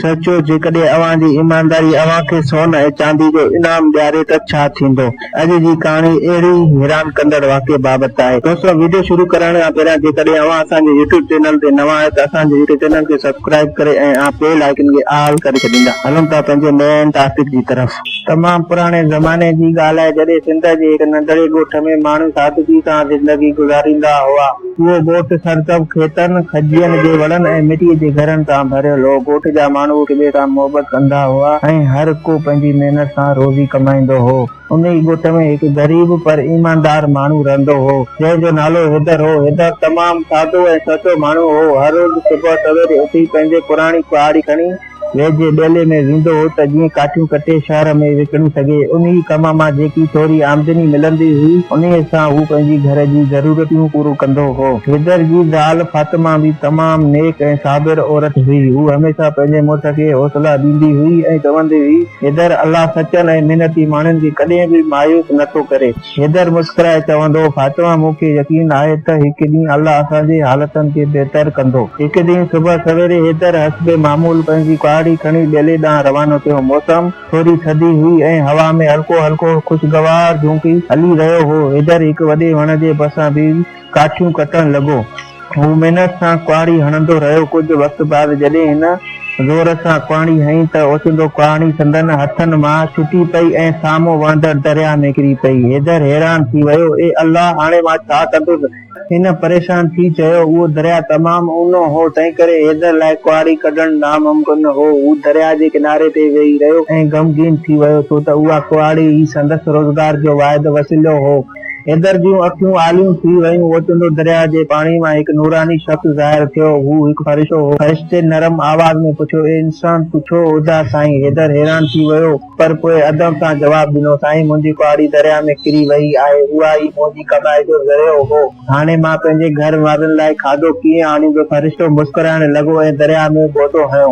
सचो जेकॾहिं अवां जी ईमानदारी अवां खे सोन ऐं चांदी जो इनाम ॾियारे त छा थींदो। अॼु जी कहाणी अहिड़ी हैरान कंदड़ वाक़े बाबति आहे। दोस्तों, वीडियो शुरू करण खां पहिरियां जेकॾहिं अवां असांजे यूट्यूब चैनल ते नवां आहियो त असांजे यूट्यूब चैनल खे सब्सक्राइब करे ऐं बेल आइकन खे ऑल करे छॾींदा। हलूं था पंहिंजे मेन टॉपिक जी तरफ़। तमामु पुराणे ज़माने जी ॻाल्हि आहे जॾहिं सिंध जे हिक नंढड़े ॻोठ में माण्हू सादगी सां ज़िंदगी गुज़ारींदा हुआ। उहो ॻोठ सरसब खेतनि, खजियनि जे वणनि ऐं मिटीअ जे घरनि सां भरियल हो। ॻोठ जा माण्हू हिक ॿिए सां मोहबत कंदा हुआ ऐं हर को पंहिंजी महिनत सां रोज़ी कमाईंदो हो। उन ई ॻोठ में हिकु ग़रीब पर ईमानदार माण्हू रहंदो हो जंहिंजो नालो हैदर हो। हैदर तमामु सादो ऐं सचो माण्हू हो। हर रोज़ सुबुह सवेरे उथी पंहिंजे पुराणी कुहाड़ी खणी वेझे ॿेले में वेंदो हो त जीअं काठियूं कटे शहर में विकिणी सघे। उन ई कम मां जेकी थोरी आमदनी मिलंदी हुई उन सां हू पंहिंजी घर जी ज़रूरतूं पूरो कंदो हो। हैदर जी ज़ाल फातिमा भी तमामु नेक ऐं साबिर औरत हुई। हू हमेशा पंहिंजे मुड़ुस खे हौसला ॾींदी हुई ऐं चवंदी हुई, हैदर अल्लाह सचनि ऐं महिनती माण्हुनि खे कॾहिं बि मायूस नथो करे। हैदर मुस्कुराए चवंदो, फातिमा, मूंखे यकीन आहे त हिकु ॾींहुं अल्लाह असांजे हालतनि खे बहितर कंदो। हिकु ॾींहुं सुबुह सवेरे हैदर हस्बे मामूल पंहिंजी कुहाड़ी खणी ॿेले ॾांहुं रवानो थियो। मौसम थोरी थधी हुई ऐं हवा में हल्को हल्को ख़ुशगवार झोंकी हली रहियो हो। हैदर हिकु वॾे वण जे भरिसां बीह काठियूं कटण लॻो। हू महिनत सां कुहाड़ी हणंदो रहियो। कुझु वक़्तु बाद जॾहिं हिन ज़ोर सां कुहाड़ी हई त ओचिंदो कुहाड़ी संदन हथनि मां छुटी पई ऐं साम्हूं वहंदड़ दरिया में किरी पई। हैदर हैरान थी वियो, ए अल्लाह, हाणे मां छा कंदुसि? हिन परेशान थी चयो। उहो दरिया तमामु ऊनो हो, तंहिं करे हैदर लाइ कुहाड़ी कढणु नामुमकिन हो। हू दरिया जे किनारे ते वेही रहियो ऐं गमगीन थी वियो छो त उहा कुहाड़ी ई संदसि रोज़गार जो वाहिद वसीलो हो। हैदर जूं अखियूं आलियूं थी वयूं। ओचिंदो दरिया जे पाणी मां हिकु नूरानी शख़्स ज़ाहिर थियो। हू हिकु फ़रिश्तो हो। फ़रिश्ते नरम आवाज़ में पुछियो, ए इंसान, तूं छो उदास आहीं? हैदर हैरान थी वियो पर पोइ अदब सां जवाबु ॾिनो, साईं, मुंहिंजी कुहाड़ी दरिया में किरी वई आहे। उहा ई मुंहिंजी कमाई जो ज़रियो हो। हाणे मां पंहिंजे घर वारनि लाइ खाधो कीअं आणींदो? फ़रिश्तो मुस्कुराइण लॻो ऐं दरिया में ॿोॾो हयो।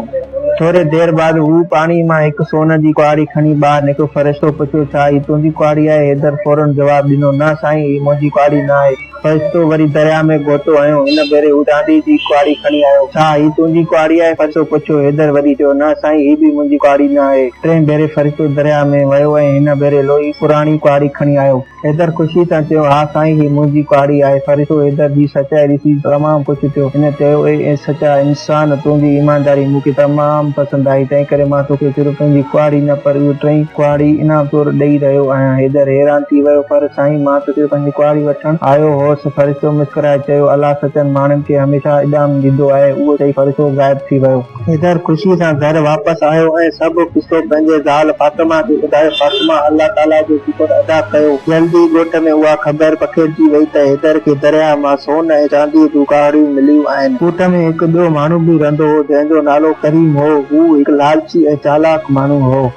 थोरे देर बाद हू पाणी मां हिकु सोन जी कुहाड़ी खणी ॿाहिरि निकितो। फ़रिश्तो पुछियो, छा ही तुंहिंजी कुहाड़ी आहे? हैदर फौरन जवाबु ॾिनो, न साईं, ही मुंहिंजी कुहाड़ी न आहे। फ़रिश्तो वरी दरिया में ॻोतो हयो। हिन भेरे हू चांदी जी कुहाड़ी खणी आयो। छा ही तुंहिंजी कुहाड़ी आहे? फ़रिश्तो पुछियो। हैदर वरी चयो, न साईं, ही बि मुंहिंजी कुहाड़ी न आहे। टिएं भेरे फ़रिश्तो दरिया में वियो ऐं हिन भेरे लोही पुराणी कुहाड़ी खणी आयो। हैदर ख़ुशी सां चयो, हा साईं, ही मुंहिंजी कुहाड़ी आहे। फ़रिश्तो हैदर जी सचाई ॾिसी तमामु ख़ुशि थियो। हिन चयो, ए सचा इंसान, तुंहिंजी ईमानदारी मूंखे तमामु पसंदि आई, तंहिं करे मां तोखे सिर्फ़ु पंहिंजी कुहाड़ी न पर इहो टई कुहाड़ी इनाम तौरु ॾेई रहियो आहियां। हैदर हैरान थी वियो, पर साईं, मां त सिर्फ़ु पंहिंजी कुहाड़ी वठणु आयो होसि। फ़रिश्तो मुस्कुराए चयो, अल्लाह सचनि माण्हुनि खे हमेशा इनाम ॾींदो आहे। उहो चई फ़रिश्तो ग़ाइब थी वियो। हैदर ख़ुशी सां घर वापसि आयो ऐं सभु किसो पंहिंजे ज़ाल फातिमा खे ॿुधायो। फातिमा अल्लाह ताला जो शुक्र अदा कयो। जल्दी ॻोठ में उहा ख़बर पखिड़िजी वई त हैदर खे दरिया मां सोन ऐं चांदीअ जूं कुहाड़ियूं मिलियूं आहिनि। ॻोठ में हिकु ॿियो माण्हू बि रहंदो हो जंहिंजो नालो करीम हो। हू हिकु लालची ऐं चालाक माण्हू हो।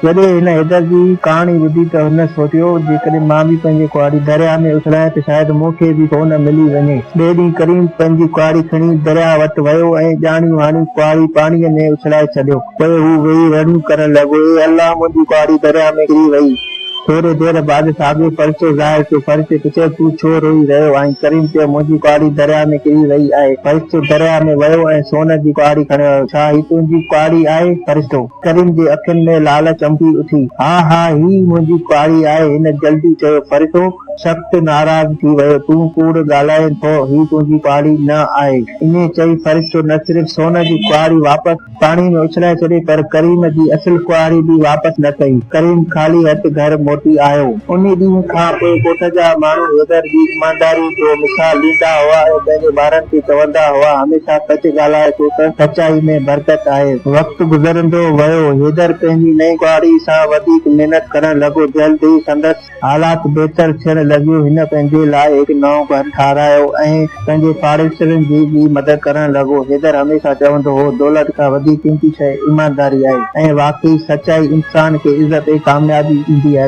जॾहिं हिन हैदर जी कहाणी ॿुधी त हुन सोचियो, जेकॾहिं मां बि पंहिंजी कुहाड़ी दरिया में उछलायां त शायदि मूंखे बि सोन मिली वञे। ॿिए ॾींहुं करीम पंहिंजी कुहाड़ी खणी दरिया वटि वियो ऐं ॼाणियूं हाणियूं कुहाड़ी पाणीअ में उछलाए छॾियो। पोइ हू वेही रड़ियूं करण लॻो, ए अल्लाह, मुंहिंजी कुहाड़ी दरिया में किरी वई। थोरे देर बाद साॻियो फ़रिश्तो ज़ाहिर थियो। फ़रिश्ते पुछियो, तूं छो रोई रहियो आहीं? करीम चयो, मुंहिंजी कुहाड़ी दरिया में किरी वई आहे। फ़रिश्तो दरिया में वियो ऐं सोन जी कुहाड़ी खणी आयो। छा ही तुंहिंजी कुहाड़ी आहे? फ़रिश्तो। करीम जे अखियुनि में लालच चमकी उथी। हा हा, ही मुंहिंजी कुहाड़ी आहे, हिन जल्दी चयो। फ़रिश्तो सख़्तु नाराज़ थी वियो, तूं कूड़ ॻाल्हाए थो, ही तुंहिंजी कुहाड़ी न आहे। इन चई फ़रिश्तो न सिर्फ़ सोन जी कुहाड़ी वापसि पाणी में उछलाए छॾी पर करीम जी असुल कुहाड़ी बि वापसि न कई। करीम ख़ाली हथ घर मोटी आयो। उन ॾींहं खां पोइ ॻोठ जा माण्हू हैदर जी ईमानदारी जो मिसाल ॾींदा हुआ ऐं पंहिंजे ॿारनि खे चवंदा हुआ, हमेशा सच ॻाल्हाए छो त सचाई में बरकत आहे। वक़्तु गुज़रंदो वियो। हैदर पंहिंजी नई कुहाड़ी सां वधीक महिनत करण लॻो। जल्द ई संदसि हालात बहितर थियण लॻियूं। हिन पंहिंजे लाइ हिकु नओं घर ठारायो ऐं पंहिंजे पाड़ेसरनि जी बि मदद करण लॻो। हैदर हमेशा चवंदो हो, दौलत खां वधीक कीमती शइ ईमानदारी आहे ऐं वाक़ई सचाई इंसान खे इज़त ऐं कामयाबी ॾींदी आहे।